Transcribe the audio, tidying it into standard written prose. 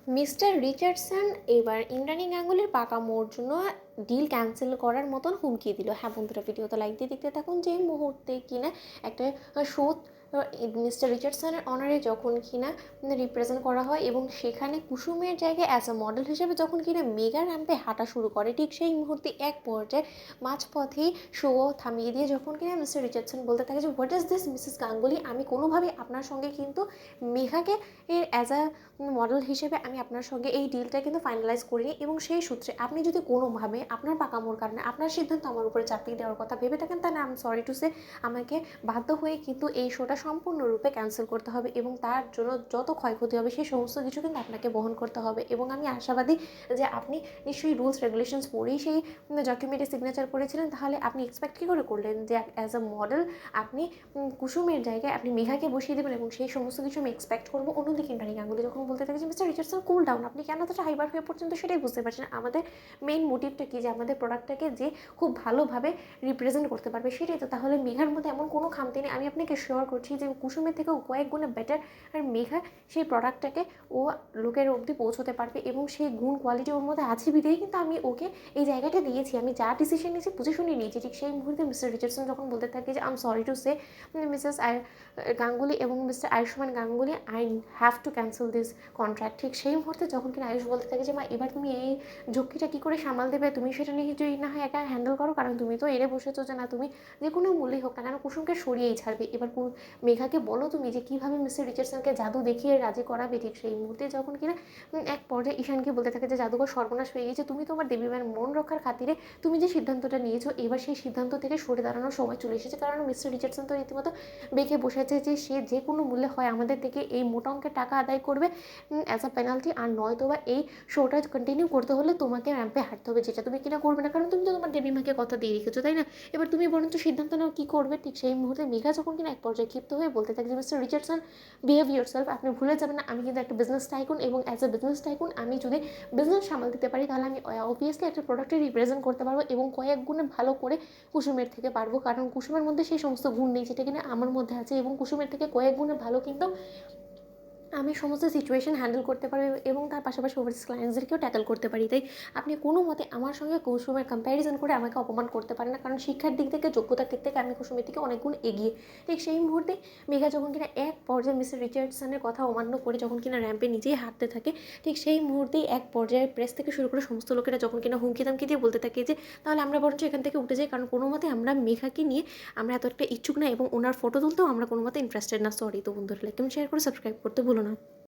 Mister Richardson এবার ইন্দ্রাণী গাঙ্গুলির পাকা মোড় জন্য ডিল ক্যান্সেল করার মতন হুমকি দিল। হ্যাঁ বন্ধুরা, ভিডিওতে লাইক দিয়ে দেখতে থাকুন। যে মুহূর্তে কিনা একটা শো মিস্টার রিচার্ডসনের অনারে যখন কিনা রিপ্রেজেন্ট করা হয় এবং সেখানে কুসুমের জায়গায় অ্যাজ আ মডেল হিসেবে যখন কিনা মেগা র্যাম্পে হাঁটা শুরু করে, ঠিক সেই মুহূর্তে এক পর্যায়ে মাঝপথেই শো থামিয়ে দিয়ে যখন কিনা মিস্টার রিচার্ডসন বলতে থাকে যে what is this Mrs Ganguly, আমি কোনোভাবেই আপনার সঙ্গে কিন্তু মেঘাকে এর অ্যাজ আ মডেল হিসেবে আমি আপনার সঙ্গে এই ডিলটা কিন্তু ফাইনালাইজ করিনি, এবং সেই সূত্রে আপনি যদি কোনোভাবে আপনার পাকামোর কারণে আপনার সিদ্ধান্ত আমার উপরে চাপিয়ে দেওয়ার কথা ভেবে থাকেন, তাহলে আই এম সরি টু সে আমাকে বাধ্য হয়ে কিন্তু এই শোটা সম্পূর্ণরূপে ক্যান্সেল করতে হবে এবং তার জন্য যত ক্ষয়ক্ষতি হবে সেই সমস্ত কিছু কিন্তু আপনাকে বহন করতে হবে। এবং আমি আশাবাদী যে আপনি নিশ্চয়ই রুলস রেগুলেশনস পড়েই সেই ডকুমেন্টে সিগনেচার করেছিলেন, তাহলে আপনি এক্সপেক্ট কী করে করলেন যে অ্যাজ আ মডেল আপনি কুসুমের জায়গায় আপনি মেঘাকে বসিয়ে দেবেন এবং সেই সমস্ত কিছু আমি এক্সপেক্ট করবো। অন্যদিকে ইন্দ্রাণী গাঙ্গুলি যখন বলতে থাকে যে মিস্টার রিচার্ডসন কুল ডাউন, আপনি কেন এতটা হাইবার হয়ে পড়ছেন, তো সেটাই বুঝতে পারছেন আমাদের মেইন মোটিভটা কী, যে আমাদের প্রোডাক্টটাকে যে খুব ভালোভাবে রিপ্রেজেন্ট করতে পারবে সেটাই তো। তাহলে মেঘার মধ্যে এমন কোনো খামতি নেই, আমি আপনাকে শিওর করছি যে কুসুমের থেকেও কয়েক গুণে বেটার আর মেঘা সেই প্রোডাক্টটাকে ও লোকের অবধি পৌঁছতে পারবে এবং সেই গুণ কোয়ালিটি ওর মধ্যে আছে বিধেই কিন্তু আমি ওকে এই জায়গাটা দিয়েছি। আমি যা ডিসিশন নিয়েছি বুঝে শুনে নিয়েছি। ঠিক সেই মুহূর্তে মিস্টার রিচার্ডসন যখন বলতে থাকে যে I am sorry to say Mrs Ganguly এবং Mister Ayushmann Ganguly, I have to cancel this contract, ঠিক সেই মুহূর্তে যখন কিনা আয়ুষ বলতে থাকে যে মা এবার তুমি এই ঝক্কিটা কী করে সামাল দেবে, তুমি সেটা নিয়ে যদি না হয় একা হ্যান্ডেল করো, কারণ তুমি তো এড়ে বসেছো যে না তুমি যে কোনো মূল্যেই হোক না কেন কুসুমকে সরিয়েই ছাড়বে। এবার মেঘাকে বলো তুমি যে কীভাবে মিস্টার রিচার্ডসনকে জাদু দেখিয়ে রাজি করাবে। ঠিক সেই মুহূর্তে যখন কিনা এক পর্যায়ে ঈশানকে বলতে থাকে যে জাদুঘর সর্বনাশ হয়ে গিয়েছে, তুমি তোমার দেবীমার মন রক্ষার খাতিরে তুমি যে সিদ্ধান্তটা নিয়েছো এবার সেই সিদ্ধান্ত থেকে সরে দাঁড়ানোর সময় চলে এসেছে, কারণ মিস্টার রিচার্ডসন তো রীতিমতো বেঁকে বসেছে যে সে যে কোনো মূল্যে হয় আমাদের থেকে এই মোটা অঙ্কের টাকা আদায় করবে অ্যাজ আ পেনাল্টি, আর নয়তো বা এই শোটা কন্টিনিউ করতে হলে তোমাকে র্যাম্পে হাঁটতে হবে, যেটা তুমি কিনা করবে না, কারণ তুমি তো তোমার দেবীমাকে কথা দিয়ে রেখেছো, তাই না? এবার তুমি বরঞ্চ সিদ্ধান্ত নাও কী করবে। ঠিক সেই মুহূর্তে মেঘা যখন কিনা এক পর্যায়ে ক্ষিপ্ত হয়ে বলতে থাকে যে মিস্টার রিচার্ডসন বিহেভ ইয়োরসেলফ, আপনি ভুলে যাবেন না আমি কিন্তু একটা বিজনেস টাইকুন এবং অ্যাজ এ বিজনেস টাইকুন আমি যদি বিজনেস সামাল দিতে পারি তাহলে আমি অবভিয়াসলি একটা প্রোডাক্টে রিপ্রেজেন্ট করতে পারবো এবং কয়েক গুণে ভালো করে কুসুমের থেকে পারবো, কারণ কুসুমের মধ্যে সেই সমস্ত গুণ নেই যেটা কিনা আমার মধ্যে আছে, এবং কুসুমের থেকে কয়েক গুণে ভালো কিন্তু আমি সমস্ত সিচুয়েশন হ্যান্ডেল করতে পারি এবং তার পাশাপাশি ওভারসিজ ক্লায়েন্টসদেরকেও ট্যাকল করতে পারি। তাই আপনি কোনো মতে আমার সঙ্গে কুসুমের কম্প্যারিজন করে আমাকে অপমান করতে পারেন না, কারণ শিক্ষার দিক থেকে যোগ্যতার দিক থেকে আমি কুসুমের থেকে অনেক গুণ এগিয়ে। ঠিক সেই মুহূর্তে মেঘা যখন কিনা এক পর্যায়ে মিস্টার রিচার্ডসনের কথা অমান্য করে যখন কিনা র্যাম্পে নিজেই হাঁটতে থাকে, ঠিক সেই মুহূর্তেই এক পর্যায়ে প্রেস থেকে শুরু করে সমস্ত লোকেরা যখন কিনা হুমকি দামকি দিয়ে বলতে থাকে যে তাহলে আমরা বরঞ্চ এখান থেকে উঠে যাই, কারণ কোনো মতে আমরা মেঘাকে নিয়ে আমরা এত একটা ইচ্ছুক না এবং ওনার ফটো তুলতেও আমরা কোনো মতে ইন্টারেস্টেড না। সরি। তো বন্ধুরা লাইক কমেন্ট শেয়ার করে সাবস্ক্রাইব করতে ভুলো না।